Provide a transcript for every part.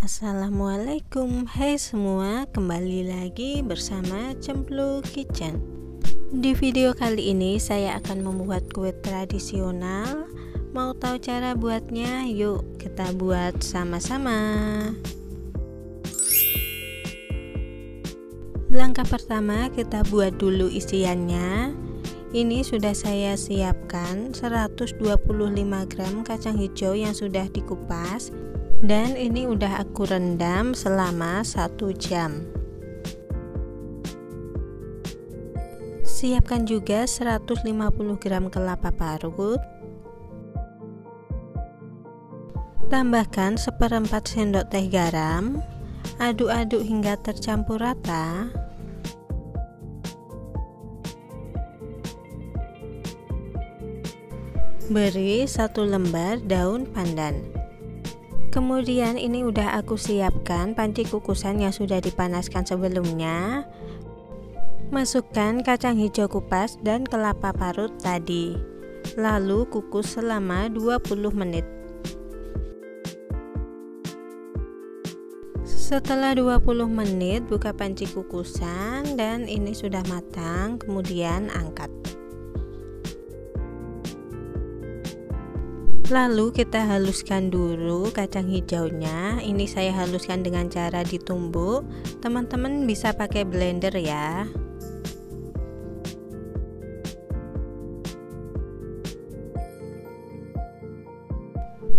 Assalamualaikum, hai semua, kembali lagi bersama Cemplu Kitchen. Di video kali ini saya akan membuat kue tradisional. Mau tahu cara buatnya? Yuk kita buat sama-sama. Langkah pertama, kita buat dulu isiannya. Ini sudah saya siapkan 125 gram kacang hijau yang sudah dikupas, dan ini udah aku rendam selama 1 jam. Siapkan juga 150 gram kelapa parut. Tambahkan 1/4 sendok teh garam. Aduk-aduk hingga tercampur rata. Beri 1 lembar daun pandan. Kemudian ini udah aku siapkan panci kukusan yang sudah dipanaskan sebelumnya. Masukkan kacang hijau kupas dan kelapa parut tadi. Lalu kukus selama 20 menit. Setelah 20 menit buka panci kukusan dan ini sudah matang, kemudian angkat. Lalu kita haluskan dulu kacang hijaunya. Ini saya haluskan dengan cara ditumbuk. Teman-teman bisa pakai blender ya.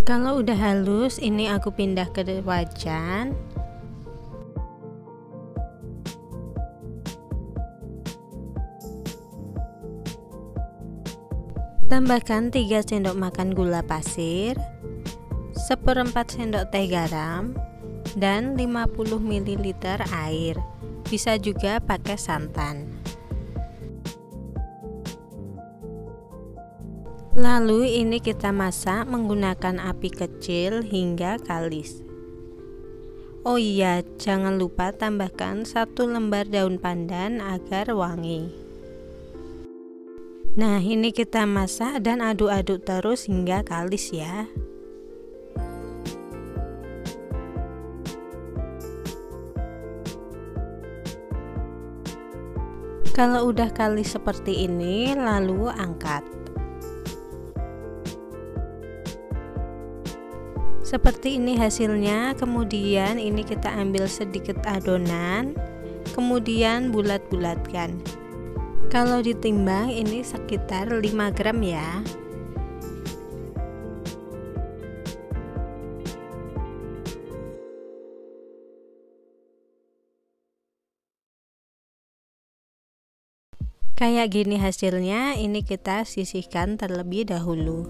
Kalau udah halus, ini aku pindah ke wajan. Tambahkan 3 sendok makan gula pasir, 1/4 sendok teh garam, dan 50 ml air. Bisa juga pakai santan. Lalu ini kita masak menggunakan api kecil hingga kalis. Oh iya, jangan lupa tambahkan 1 lembar daun pandan agar wangi. Nah, ini kita masak dan aduk-aduk terus hingga kalis ya. Kalau udah kalis seperti ini, lalu angkat. Seperti ini hasilnya. Kemudian ini kita ambil sedikit adonan, kemudian bulat-bulatkan. Kalau ditimbang ini sekitar 5 gram ya. Kayak gini hasilnya. Ini kita sisihkan terlebih dahulu.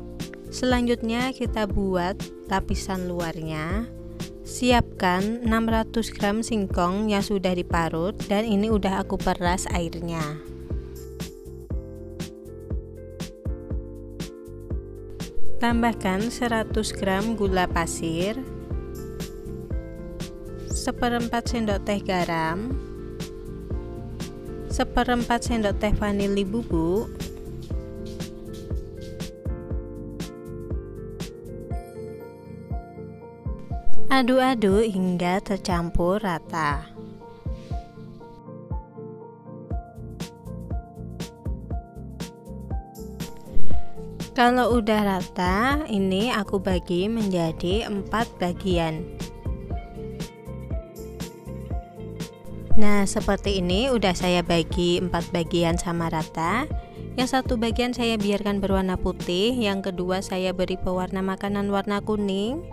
Selanjutnya kita buat lapisan luarnya. Siapkan 600 gram singkong yang sudah diparut, dan ini udah aku peras airnya. Tambahkan 100 gram gula pasir, 1/4 sendok teh garam, 1/4 sendok teh vanili bubuk, aduk-aduk hingga tercampur rata. Kalau udah rata, ini aku bagi menjadi 4 bagian. Nah, seperti ini udah saya bagi 4 bagian sama rata. Yang satu bagian saya biarkan berwarna putih, yang kedua saya beri pewarna makanan warna kuning,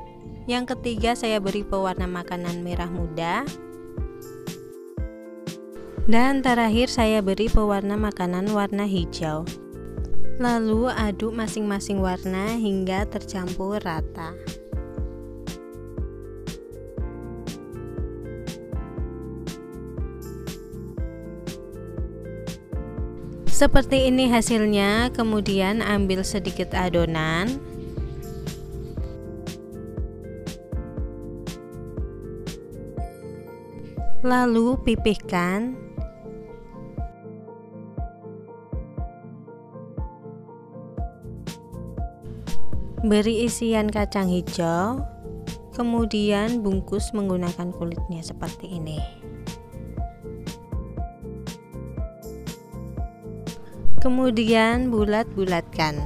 yang ketiga saya beri pewarna makanan merah muda, dan terakhir saya beri pewarna makanan warna hijau. Lalu aduk masing-masing warna hingga tercampur rata. Seperti ini hasilnya. Kemudian ambil sedikit adonan. Lalu pipihkan. Beri isian kacang hijau, Kemudian bungkus menggunakan kulitnya seperti ini. Kemudian bulat-bulatkan.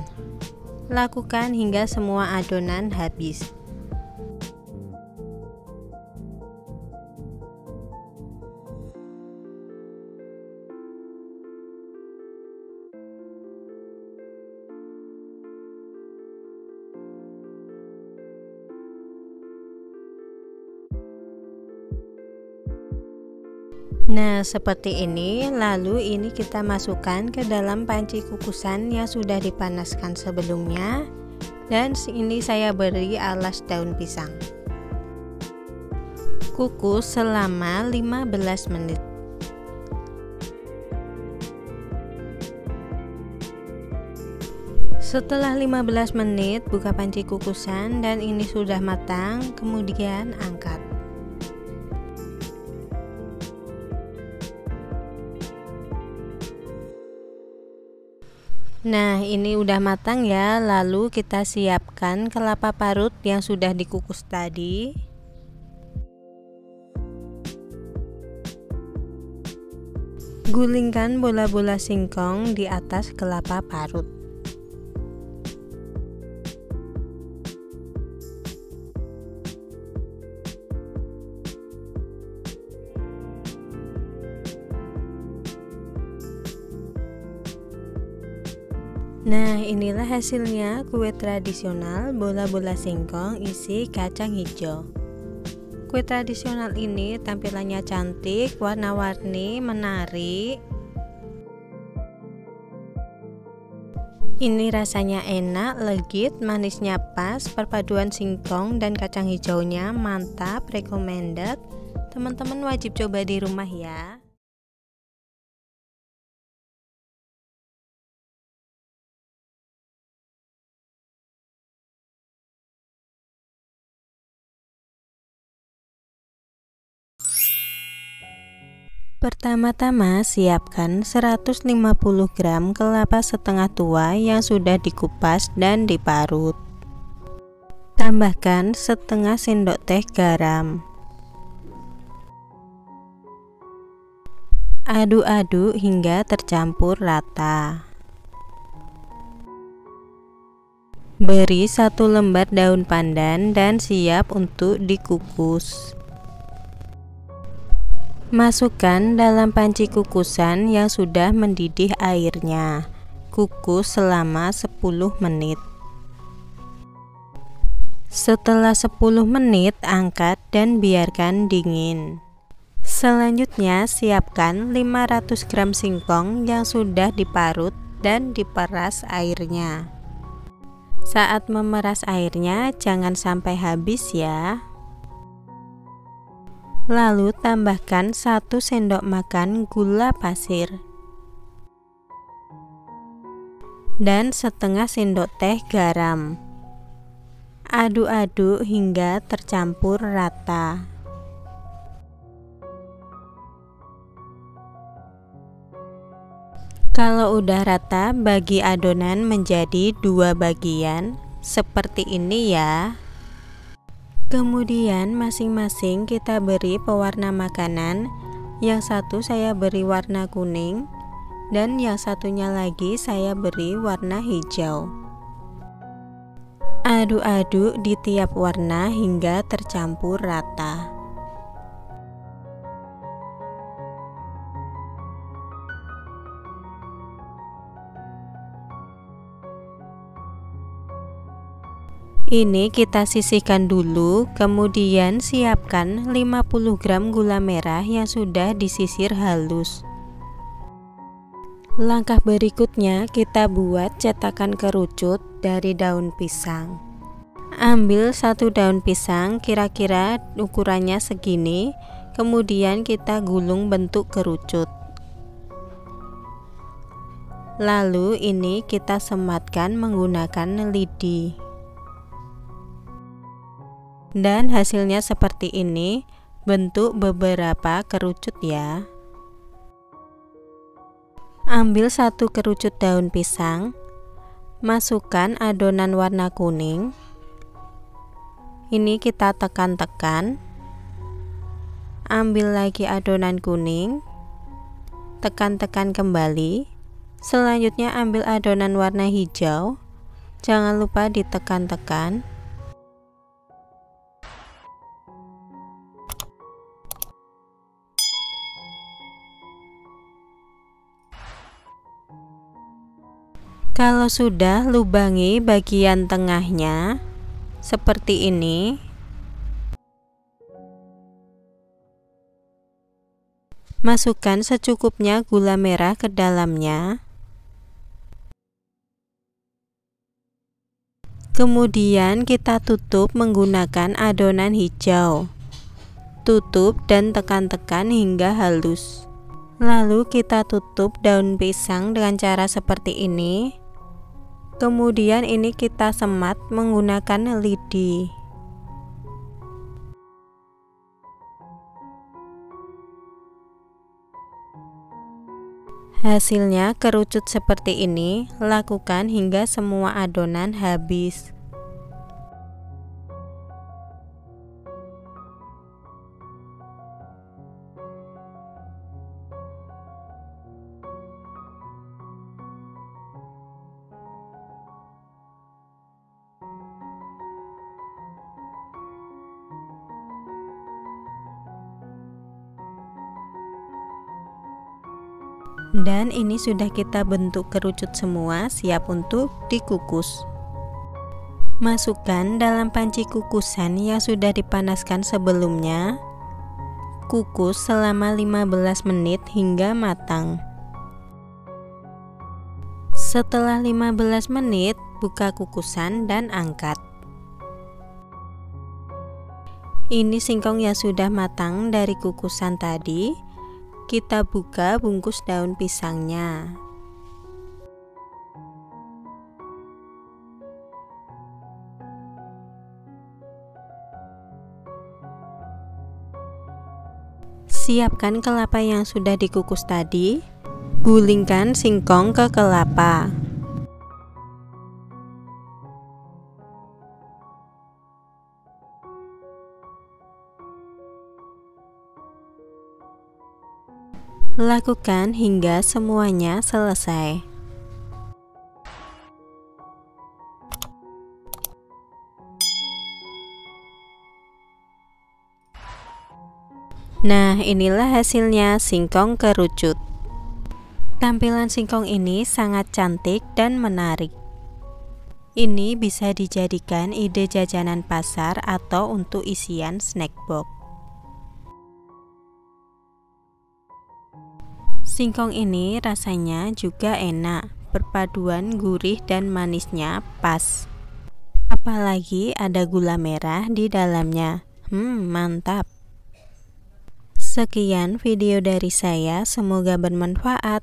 Lakukan hingga semua adonan habis. Nah, seperti ini. Lalu ini kita masukkan ke dalam panci kukusan yang sudah dipanaskan sebelumnya. Dan ini saya beri alas daun pisang. Kukus selama 15 menit. Setelah 15 menit, buka panci kukusan dan ini sudah matang, kemudian angkat. Nah, ini udah matang ya. Lalu kita siapkan kelapa parut yang sudah dikukus tadi. Gulingkan bola-bola singkong di atas kelapa parut. Nah, inilah hasilnya kue tradisional bola-bola singkong isi kacang hijau. Kue tradisional ini tampilannya cantik, warna-warni, menarik. Ini rasanya enak, legit, manisnya pas, perpaduan singkong dan kacang hijaunya mantap, recommended. Teman-teman wajib coba di rumah ya. Pertama-tama siapkan 150 gram kelapa setengah tua yang sudah dikupas dan diparut. Tambahkan setengah sendok teh garam. Aduk-aduk hingga tercampur rata. Beri 1 lembar daun pandan dan siap untuk dikukus. Masukkan dalam panci kukusan yang sudah mendidih airnya. Kukus selama 10 menit. Setelah 10 menit, angkat dan biarkan dingin. Selanjutnya, siapkan 500 gram singkong yang sudah diparut dan diperas airnya. Saat memeras airnya, jangan sampai habis ya. Lalu tambahkan 1 sendok makan gula pasir dan setengah sendok teh garam. Aduk-aduk hingga tercampur rata. Kalau udah rata, bagi adonan menjadi 2 bagian seperti ini ya. Kemudian masing-masing kita beri pewarna makanan. Yang satu saya beri warna kuning dan yang satunya lagi saya beri warna hijau. Aduk-aduk di tiap warna hingga tercampur rata. Ini kita sisihkan dulu, kemudian siapkan 50 gram gula merah yang sudah disisir halus. Langkah berikutnya kita buat cetakan kerucut dari daun pisang. Ambil 1 daun pisang kira-kira ukurannya segini, kemudian kita gulung bentuk kerucut. Lalu ini kita sematkan menggunakan lidi. Dan hasilnya seperti ini, bentuk beberapa kerucut ya. Ambil 1 kerucut daun pisang, masukkan adonan warna kuning. Ini kita tekan-tekan, ambil lagi adonan kuning, tekan-tekan kembali. Selanjutnya ambil adonan warna hijau, jangan lupa ditekan-tekan. Kalau sudah, lubangi bagian tengahnya seperti ini. Masukkan secukupnya gula merah ke dalamnya. Kemudian kita tutup menggunakan adonan hijau. Tutup dan tekan-tekan hingga halus. Lalu kita tutup daun pisang dengan cara seperti ini. Kemudian ini kita semat menggunakan lidi. Hasilnya kerucut seperti ini, lakukan hingga semua adonan habis. Dan ini sudah kita bentuk kerucut semua, siap untuk dikukus. Masukkan dalam panci kukusan yang sudah dipanaskan sebelumnya. Kukus selama 15 menit hingga matang. Setelah 15 menit, buka kukusan dan angkat. Ini singkong yang sudah matang dari kukusan tadi. Kita buka bungkus daun pisangnya. Siapkan kelapa yang sudah dikukus tadi. Gulingkan singkong ke kelapa. Lakukan hingga semuanya selesai. Nah, inilah hasilnya singkong kerucut. Tampilan singkong ini sangat cantik dan menarik. Ini bisa dijadikan ide jajanan pasar atau untuk isian snack box. Singkong ini rasanya juga enak, perpaduan gurih dan manisnya pas. Apalagi ada gula merah di dalamnya. Mantap. Sekian video dari saya, semoga bermanfaat.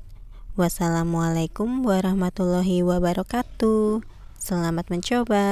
Wassalamualaikum warahmatullahi wabarakatuh. Selamat mencoba.